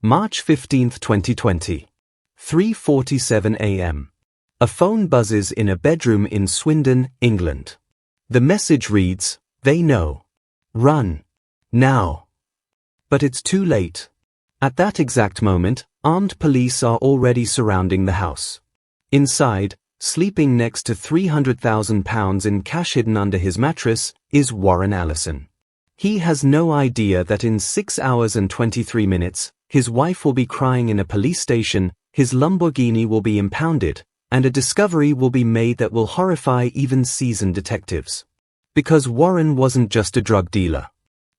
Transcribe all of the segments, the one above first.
March 15, 2020. 3:47 a.m. A phone buzzes in a bedroom in Swindon, England. The message reads, "They know. Run. Now." But it's too late. At that exact moment, armed police are already surrounding the house. Inside, sleeping next to £300,000 in cash hidden under his mattress, is Warren Allison. He has no idea that in 6 hours and 23 minutes, his wife will be crying in a police station, his Lamborghini will be impounded, and a discovery will be made that will horrify even seasoned detectives. Because Warren wasn't just a drug dealer.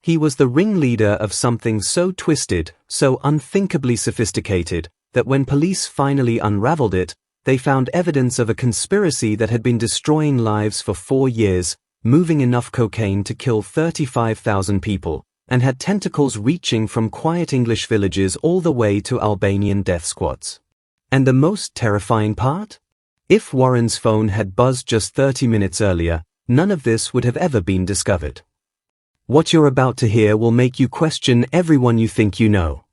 He was the ringleader of something so twisted, so unthinkably sophisticated, that when police finally unraveled it, they found evidence of a conspiracy that had been destroying lives for 4 years, moving enough cocaine to kill 35,000 people, and had tentacles reaching from quiet English villages all the way to Albanian death squads. And the most terrifying part? If Warren's phone had buzzed just 30 minutes earlier, none of this would have ever been discovered. What you're about to hear will make you question everyone you think you know.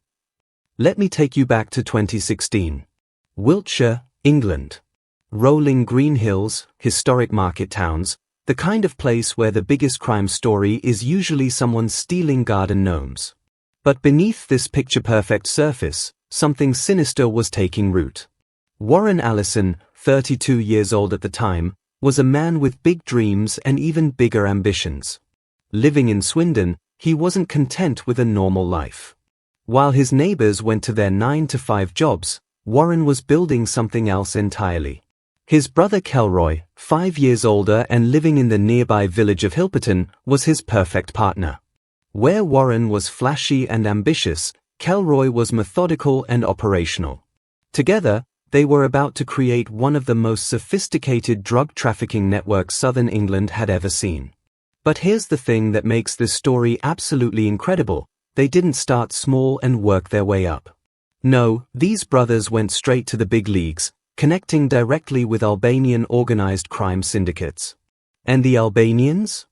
Let me take you back to 2016. Wiltshire, England. Rolling green hills, historic market towns, the kind of place where the biggest crime story is usually someone stealing garden gnomes. But beneath this picture-perfect surface, something sinister was taking root. Warren Allison, 32 years old at the time, was a man with big dreams and even bigger ambitions. Living in Swindon, he wasn't content with a normal life. While his neighbors went to their 9-to-5 jobs, Warren was building something else entirely. His brother Kelroy, 5 years older and living in the nearby village of Hilperton, was his perfect partner. Where Warren was flashy and ambitious, Kelroy was methodical and operational. Together, they were about to create one of the most sophisticated drug trafficking networks southern England had ever seen. But here's the thing that makes this story absolutely incredible: they didn't start small and work their way up. No, these brothers went straight to the big leagues, connecting directly with Albanian organized crime syndicates. And the Albanians?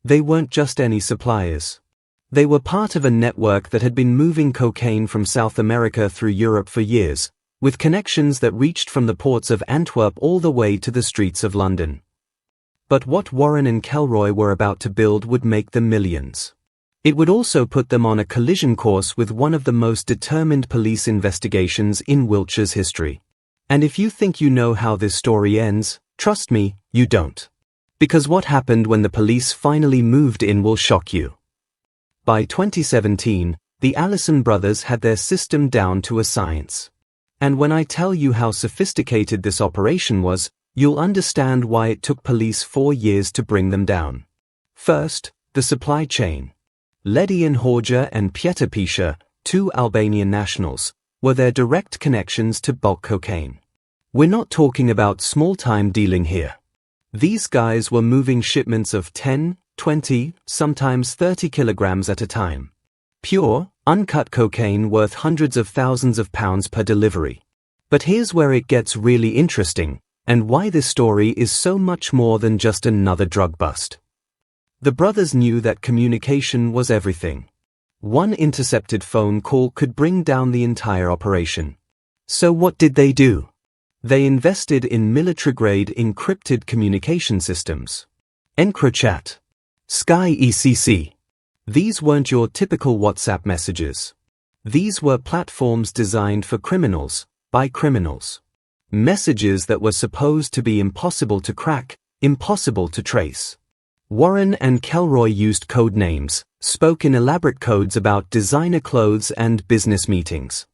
They weren't just any suppliers. They were part of a network that had been moving cocaine from South America through Europe for years, with connections that reached from the ports of Antwerp all the way to the streets of London. But what Warren and Kelroy were about to build would make them millions. It would also put them on a collision course with one of the most determined police investigations in Wiltshire's history. And if you think you know how this story ends, trust me, you don't. Because what happened when the police finally moved in will shock you. By 2017, the Allison brothers had their system down to a science. And when I tell you how sophisticated this operation was, you'll understand why it took police 4 years to bring them down. First, the supply chain. Ledian Horja and Pieter Pisha, 2 Albanian nationals, were their direct connections to bulk cocaine. We're not talking about small-time dealing here. These guys were moving shipments of 10, 20, sometimes 30 kilograms at a time. Pure, uncut cocaine worth hundreds of thousands of pounds per delivery. But here's where it gets really interesting, and why this story is so much more than just another drug bust. The brothers knew that communication was everything. One intercepted phone call could bring down the entire operation. So what did they do? They invested in military-grade encrypted communication systems. EncroChat. Sky ECC. These weren't your typical WhatsApp messages. These were platforms designed for criminals, by criminals. Messages that were supposed to be impossible to crack, impossible to trace. Warren and Kelroy used code names, spoke in elaborate codes about designer clothes and business meetings.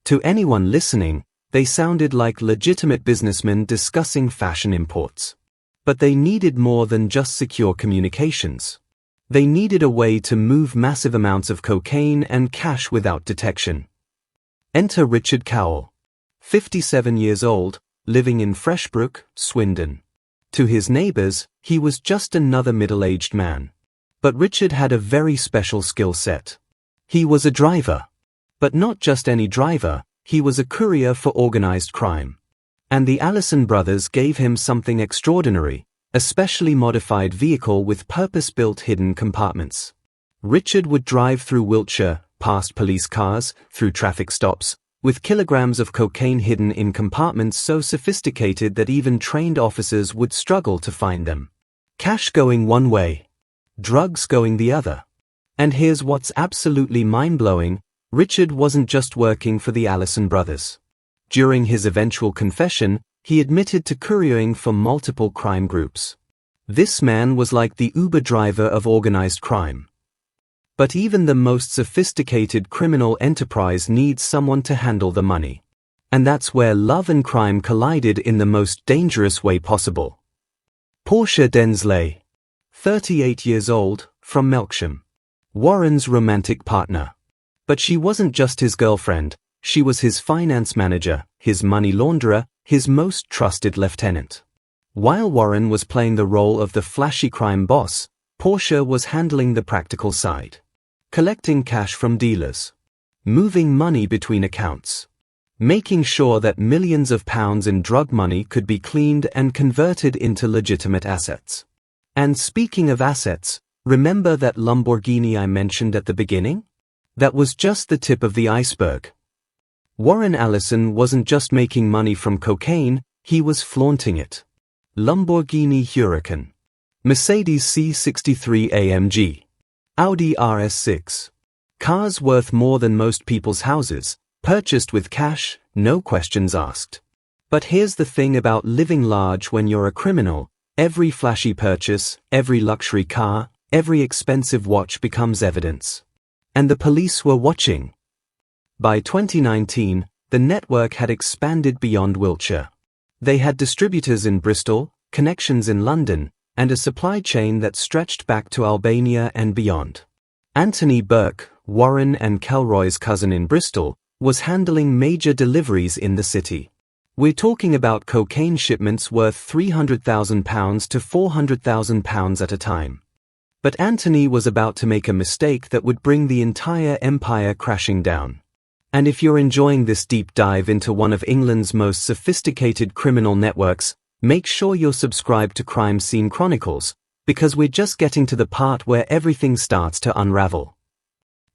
To anyone listening, they sounded like legitimate businessmen discussing fashion imports. But they needed more than just secure communications. They needed a way to move massive amounts of cocaine and cash without detection. Enter Richard Cowell, 57 years old, living in Freshbrook, Swindon. To his neighbors, he was just another middle-aged man. But Richard had a very special skill set. He was a driver. But not just any driver, he was a courier for organized crime. And the Allison brothers gave him something extraordinary, a specially modified vehicle with purpose-built hidden compartments. Richard would drive through Wiltshire, past police cars, through traffic stops, with kilograms of cocaine hidden in compartments so sophisticated that even trained officers would struggle to find them. Cash going one way, drugs going the other. And here's what's absolutely mind-blowing: Richard wasn't just working for the Allison brothers. During his eventual confession, he admitted to couriering for multiple crime groups. This man was like the Uber driver of organized crime. But even the most sophisticated criminal enterprise needs someone to handle the money. And that's where love and crime collided in the most dangerous way possible. Portia Densley, 38 years old, from Wiltshire. Warren's romantic partner. But she wasn't just his girlfriend, she was his finance manager, his money launderer, his most trusted lieutenant. While Warren was playing the role of the flashy crime boss, Portia was handling the practical side. Collecting cash from dealers. Moving money between accounts. Making sure that millions of pounds in drug money could be cleaned and converted into legitimate assets. And speaking of assets, remember that Lamborghini I mentioned at the beginning? That was just the tip of the iceberg. Warren Allison wasn't just making money from cocaine, he was flaunting it. Lamborghini Huracan. Mercedes C63 AMG. Audi RS6. Cars worth more than most people's houses, purchased with cash, no questions asked. But here's the thing about living large when you're a criminal: every flashy purchase, every luxury car, every expensive watch becomes evidence. And the police were watching. By 2019, the network had expanded beyond Wiltshire. They had distributors in Bristol, connections in London, and a supply chain that stretched back to Albania and beyond. Anthony Burke, Warren and Kelroy's cousin in Bristol, was handling major deliveries in the city. We're talking about cocaine shipments worth £300,000 to £400,000 at a time. But Anthony was about to make a mistake that would bring the entire empire crashing down. And if you're enjoying this deep dive into one of England's most sophisticated criminal networks, make sure you're subscribed to Crime Scene Chronicles, because we're just getting to the part where everything starts to unravel.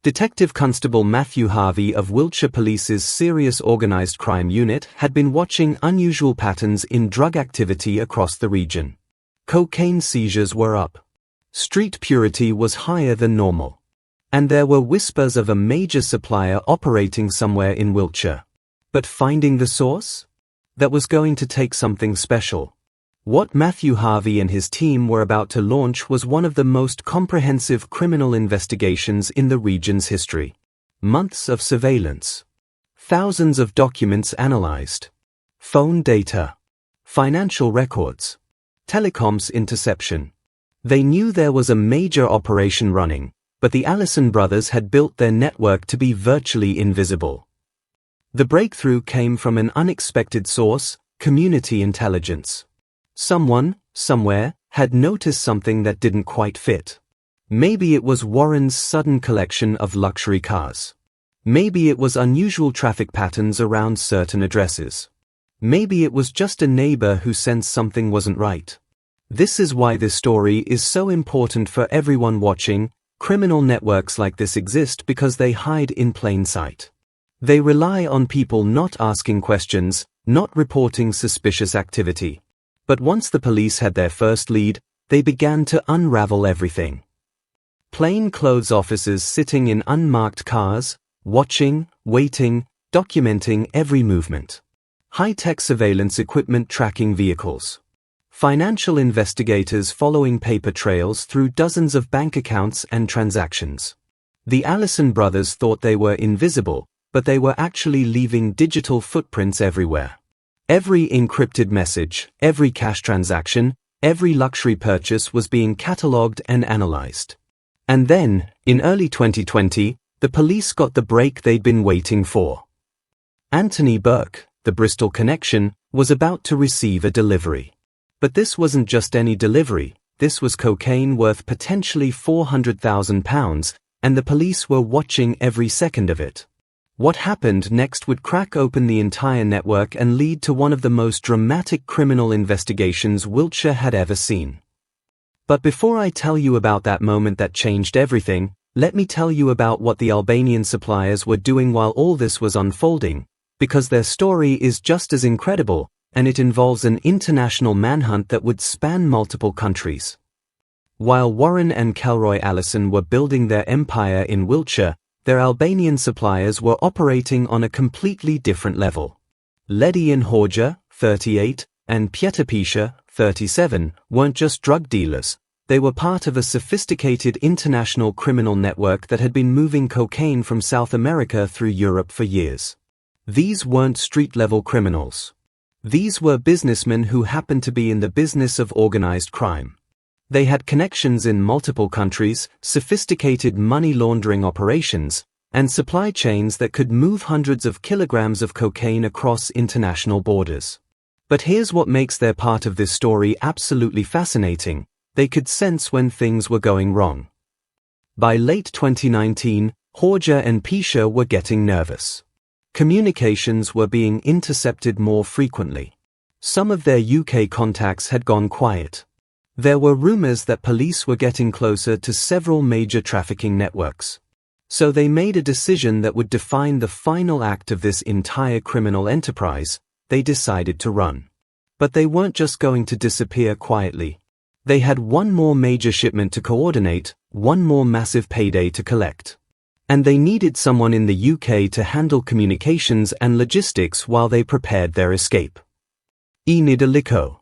Detective Constable Matthew Harvey of Wiltshire Police's Serious Organised Crime Unit had been watching unusual patterns in drug activity across the region. Cocaine seizures were up. Street purity was higher than normal. And there were whispers of a major supplier operating somewhere in Wiltshire. But finding the source? That was going to take something special. What Matthew Harvey and his team were about to launch was one of the most comprehensive criminal investigations in the region's history. Months of surveillance. Thousands of documents analyzed. Phone data. Financial records. Telecoms interception. They knew there was a major operation running, but the Allison brothers had built their network to be virtually invisible. The breakthrough came from an unexpected source: community intelligence. Someone, somewhere, had noticed something that didn't quite fit. Maybe it was Warren's sudden collection of luxury cars. Maybe it was unusual traffic patterns around certain addresses. Maybe it was just a neighbor who sensed something wasn't right. This is why this story is so important for everyone watching. Criminal networks like this exist because they hide in plain sight. They rely on people not asking questions, not reporting suspicious activity. But once the police had their first lead, they began to unravel everything. Plainclothes officers sitting in unmarked cars, watching, waiting, documenting every movement. High-tech surveillance equipment tracking vehicles. Financial investigators following paper trails through dozens of bank accounts and transactions. The Allison brothers thought they were invisible, but they were actually leaving digital footprints everywhere. Every encrypted message, every cash transaction, every luxury purchase was being catalogued and analyzed. And then, in early 2020, the police got the break they'd been waiting for. Anthony Burke, the Bristol connection, was about to receive a delivery. But this wasn't just any delivery, this was cocaine worth potentially £400,000, and the police were watching every second of it. What happened next would crack open the entire network and lead to one of the most dramatic criminal investigations Wiltshire had ever seen. But before I tell you about that moment that changed everything, Let me tell you about what the Albanian suppliers were doing while all this was unfolding, because their story is just as incredible, and it involves an international manhunt that would span multiple countries. While Warren and Kelroy Allison were building their empire in Wiltshire, their Albanian suppliers were operating on a completely different level. Ledi and Horja, 38, and Pjetapisha, 37, weren't just drug dealers. They were part of a sophisticated international criminal network that had been moving cocaine from South America through Europe for years. These weren't street-level criminals. These were businessmen who happened to be in the business of organized crime. They had connections in multiple countries, sophisticated money laundering operations, and supply chains that could move hundreds of kilograms of cocaine across international borders. But here's what makes their part of this story absolutely fascinating. They could sense when things were going wrong. By late 2019, Horja and Pisha were getting nervous. Communications were being intercepted more frequently. Some of their UK contacts had gone quiet. There were rumors that police were getting closer to several major trafficking networks. So they made a decision that would define the final act of this entire criminal enterprise. They decided to run. But they weren't just going to disappear quietly. They had one more major shipment to coordinate, one more massive payday to collect. And they needed someone in the UK to handle communications and logistics while they prepared their escape. Enid Aliko,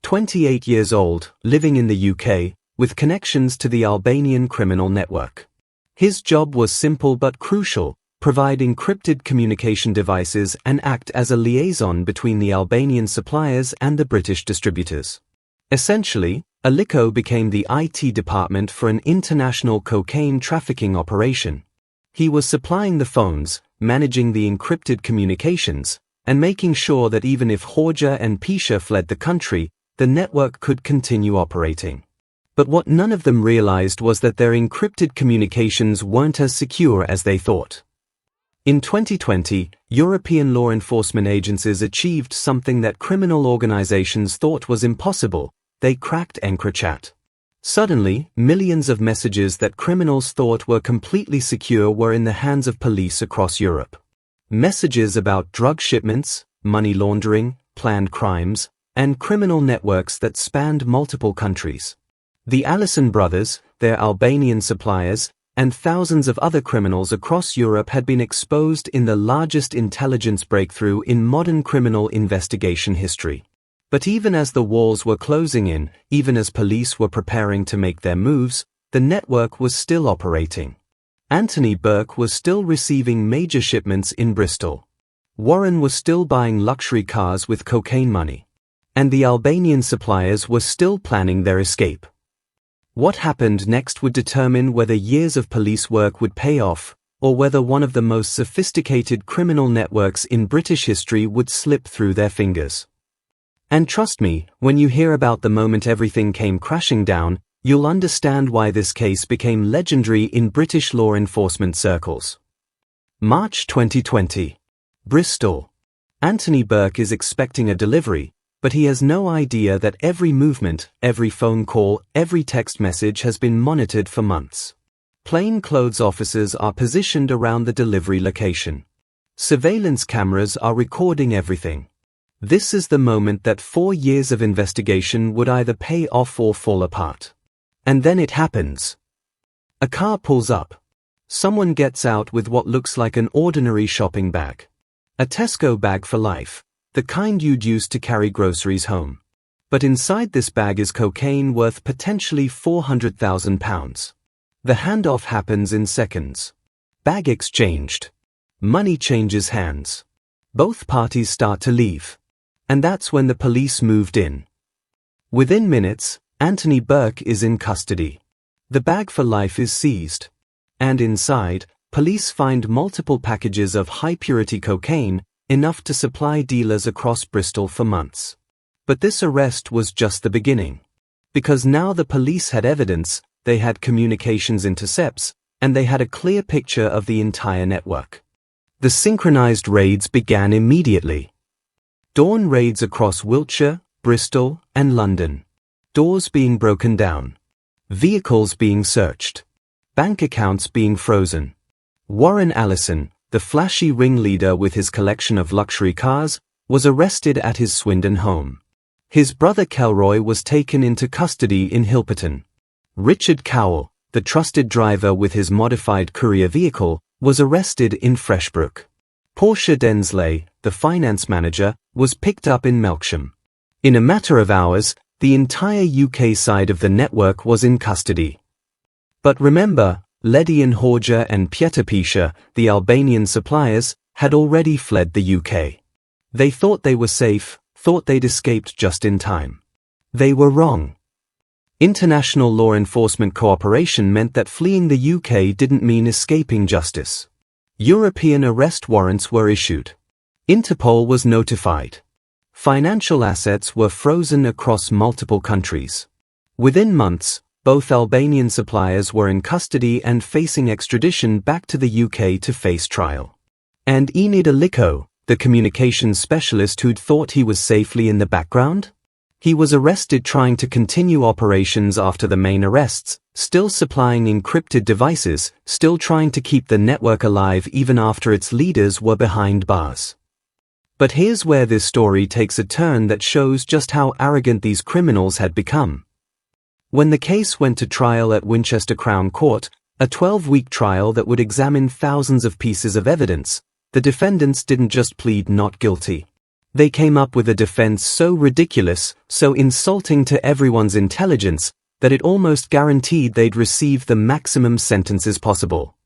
28 years old, living in the UK, with connections to the Albanian criminal network. His job was simple but crucial: provide encrypted communication devices and act as a liaison between the Albanian suppliers and the British distributors. Essentially, Aliko became the IT department for an international cocaine trafficking operation. He was supplying the phones, managing the encrypted communications, and making sure that even if Horja and Pisha fled the country, the network could continue operating. But what none of them realized was that their encrypted communications weren't as secure as they thought. In 2020, European law enforcement agencies achieved something that criminal organizations thought was impossible. They cracked encrypted. Suddenly, millions of messages that criminals thought were completely secure were in the hands of police across Europe. Messages about drug shipments, money laundering, planned crimes, and criminal networks that spanned multiple countries. The Allison brothers, their Albanian suppliers, and thousands of other criminals across Europe had been exposed in the largest intelligence breakthrough in modern criminal investigation history. But even as the walls were closing in, even as police were preparing to make their moves, the network was still operating. Anthony Burke was still receiving major shipments in Bristol. Warren was still buying luxury cars with cocaine money. And the Albanian suppliers were still planning their escape. What happened next would determine whether years of police work would pay off, or whether one of the most sophisticated criminal networks in British history would slip through their fingers. And trust me, when you hear about the moment everything came crashing down, you'll understand why this case became legendary in British law enforcement circles. March 2020. Bristol. Anthony Burke is expecting a delivery, but he has no idea that every movement, every phone call, every text message has been monitored for months. Plainclothes officers are positioned around the delivery location. Surveillance cameras are recording everything. This is the moment that 4 years of investigation would either pay off or fall apart. And then it happens. A car pulls up. Someone gets out with what looks like an ordinary shopping bag. A Tesco bag for life, the kind you'd use to carry groceries home. But inside this bag is cocaine worth potentially £400,000. The handoff happens in seconds. Bag exchanged. Money changes hands. Both parties start to leave. And that's when the police moved in. Within minutes, Anthony Burke is in custody. The bag for life is seized. And inside, police find multiple packages of high-purity cocaine, enough to supply dealers across Bristol for months. But this arrest was just the beginning. Because now the police had evidence, they had communications intercepts, and they had a clear picture of the entire network. The synchronized raids began immediately. Dawn raids across Wiltshire, Bristol, and London. Doors being broken down. Vehicles being searched. bank accounts being frozen. Warren Allison, the flashy ringleader with his collection of luxury cars, was arrested at his Swindon home. His brother Kelroy was taken into custody in Hilperton. Richard Cowell, the trusted driver with his modified courier vehicle, was arrested in Freshbrook. Portia Densley, the finance manager, was picked up in Melksham. In a matter of hours, the entire UK side of the network was in custody. But remember, Ledian Horja and Pietapisha, the Albanian suppliers, had already fled the UK. They thought they were safe, thought they'd escaped just in time. They were wrong. International law enforcement cooperation meant that fleeing the UK didn't mean escaping justice. European arrest warrants were issued. Interpol was notified. Financial assets were frozen across multiple countries. Within months, both Albanian suppliers were in custody and facing extradition back to the UK to face trial. And Enid Aliko, the communications specialist who'd thought he was safely in the background? He was arrested trying to continue operations after the main arrests, still supplying encrypted devices, still trying to keep the network alive even after its leaders were behind bars. But here's where this story takes a turn that shows just how arrogant these criminals had become. When the case went to trial at Winchester Crown Court, a 12-week trial that would examine thousands of pieces of evidence, the defendants didn't just plead not guilty. They came up with a defense so ridiculous, so insulting to everyone's intelligence, that it almost guaranteed they'd receive the maximum sentences possible.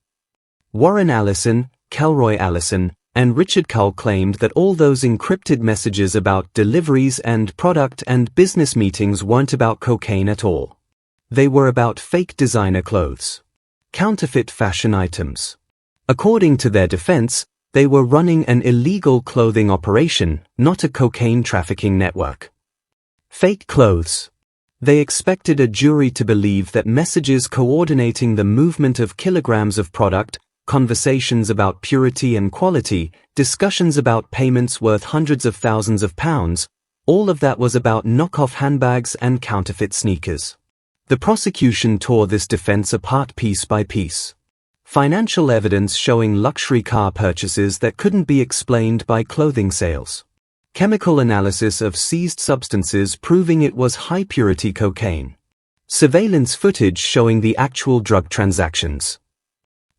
Warren Allison, Kelroy Allison, and Richard Cowell claimed that all those encrypted messages about deliveries and product and business meetings weren't about cocaine at all. They were about fake designer clothes. Counterfeit fashion items. According to their defense, they were running an illegal clothing operation, not a cocaine trafficking network. Fake clothes. They expected a jury to believe that messages coordinating the movement of kilograms of product, conversations about purity and quality, discussions about payments worth hundreds of thousands of pounds, all of that was about knockoff handbags and counterfeit sneakers. The prosecution tore this defense apart piece by piece. Financial evidence showing luxury car purchases that couldn't be explained by clothing sales. Chemical analysis of seized substances proving it was high-purity cocaine. Surveillance footage showing the actual drug transactions.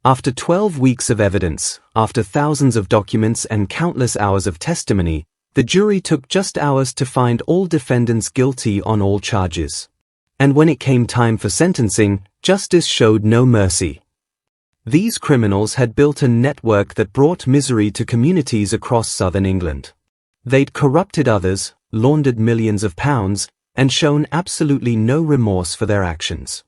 After 12 weeks of evidence, after thousands of documents and countless hours of testimony, the jury took just hours to find all defendants guilty on all charges. And when it came time for sentencing, justice showed no mercy. These criminals had built a network that brought misery to communities across southern England. They'd corrupted others, laundered millions of pounds, and shown absolutely no remorse for their actions.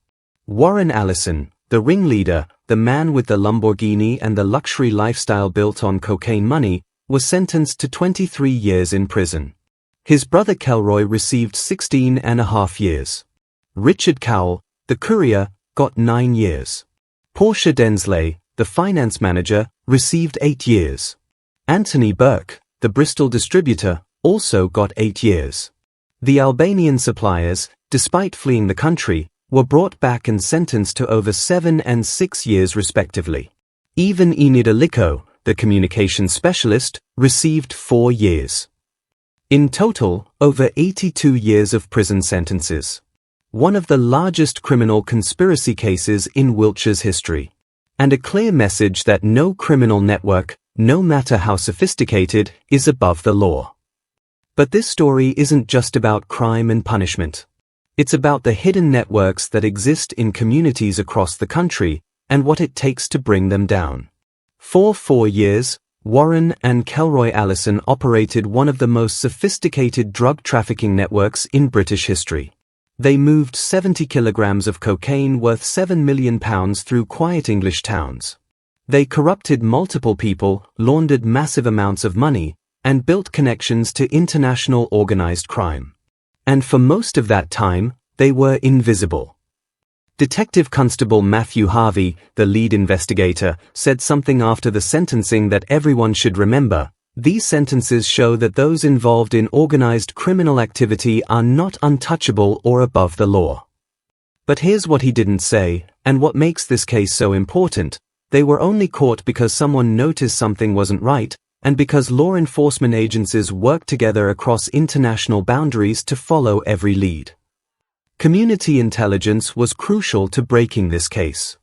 Warren Allison, the ringleader, the man with the Lamborghini and the luxury lifestyle built on cocaine money, was sentenced to 23 years in prison. His brother Kelroy received 16.5 years. Richard Cowell, the courier, got 9 years. Portia Densley, the finance manager, received 8 years. Anthony Burke, the Bristol distributor, also got 8 years. The Albanian suppliers, despite fleeing the country, were brought back and sentenced to over 7 and 6 years respectively. Even Enid Aliko, the communications specialist, received 4 years. In total, over 82 years of prison sentences. One of the largest criminal conspiracy cases in Wiltshire's history. And a clear message that no criminal network, no matter how sophisticated, is above the law. But this story isn't just about crime and punishment. It's about the hidden networks that exist in communities across the country and what it takes to bring them down. For 4 years, Warren and Kelroy Allison operated one of the most sophisticated drug trafficking networks in British history. They moved 70 kilograms of cocaine worth £7 million through quiet English towns. They corrupted multiple people, laundered massive amounts of money, and built connections to international organized crime. And for most of that time, they were invisible. Detective Constable Matthew Harvey, the lead investigator, said something after the sentencing that everyone should remember. These sentences show that those involved in organized criminal activity are not untouchable or above the law. But here's what he didn't say: And what makes this case so important, they were only caught because someone noticed something wasn't right, and because law enforcement agencies worked together across international boundaries to follow every lead. Community intelligence was crucial to breaking this case.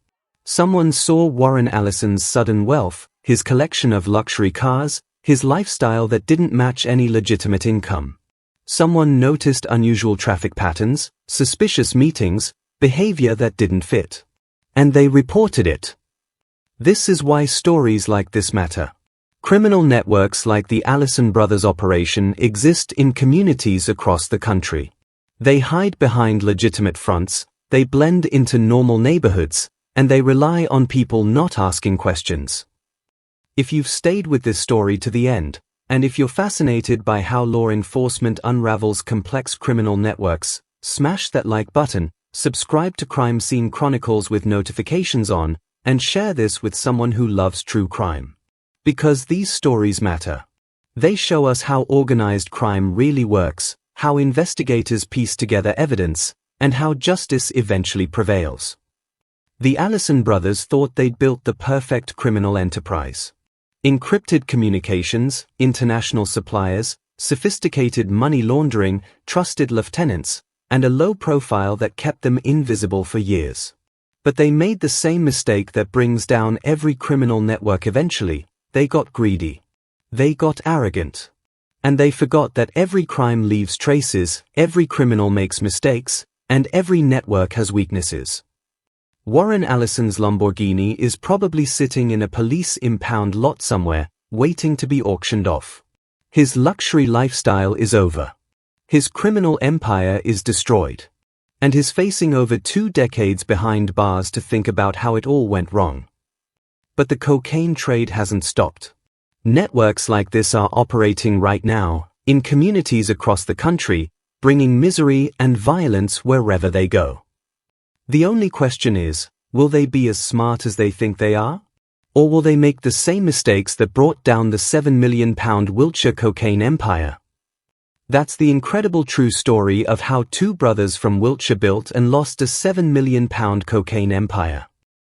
Someone saw Warren Allison's sudden wealth, his collection of luxury cars, his lifestyle that didn't match any legitimate income. Someone noticed unusual traffic patterns, suspicious meetings, behavior that didn't fit. And they reported it. This is why stories like this matter. Criminal networks like the Allison brothers operation exist in communities across the country. They hide behind legitimate fronts, they blend into normal neighborhoods, and they rely on people not asking questions. If you've stayed with this story to the end, and if you're fascinated by how law enforcement unravels complex criminal networks, smash that like button, subscribe to Crime Scene Chronicles with notifications on, and share this with someone who loves true crime. Because these stories matter. They show us how organized crime really works, how investigators piece together evidence, and how justice eventually prevails. The Allison brothers thought they'd built the perfect criminal enterprise. Encrypted communications, international suppliers, sophisticated money laundering, trusted lieutenants, and a low profile that kept them invisible for years. But they made the same mistake that brings down every criminal network eventually. They got greedy. They got arrogant. And they forgot that every crime leaves traces, every criminal makes mistakes, and every network has weaknesses. Warren Allison's Lamborghini is probably sitting in a police impound lot somewhere, waiting to be auctioned off. His luxury lifestyle is over. His criminal empire is destroyed. And he's facing over 2 decades behind bars to think about how it all went wrong. But the cocaine trade hasn't stopped. Networks like this are operating right now, in communities across the country, bringing misery and violence wherever they go. The only question is, will they be as smart as they think they are? Or will they make the same mistakes that brought down the £7 million Wiltshire cocaine empire? That's the incredible true story of how 2 brothers from Wiltshire built and lost a £7 million cocaine empire.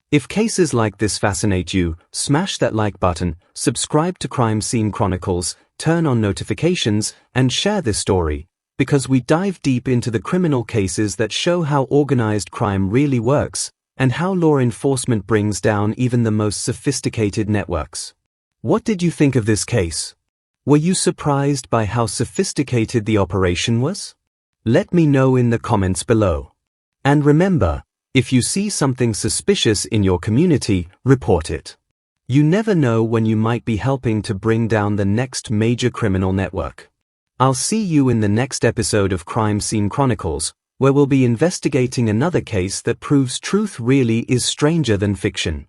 If cases like this fascinate you, smash that like button, subscribe to Crime Scene Chronicles, turn on notifications, and share this story, because we dive deep into the criminal cases that show how organized crime really works, and how law enforcement brings down even the most sophisticated networks. What did you think of this case? Were you surprised by how sophisticated the operation was? Let me know in the comments below. And remember, if you see something suspicious in your community, report it. You never know when you might be helping to bring down the next major criminal network. I'll see you in the next episode of Crime Scene Chronicles, where we'll be investigating another case that proves truth really is stranger than fiction.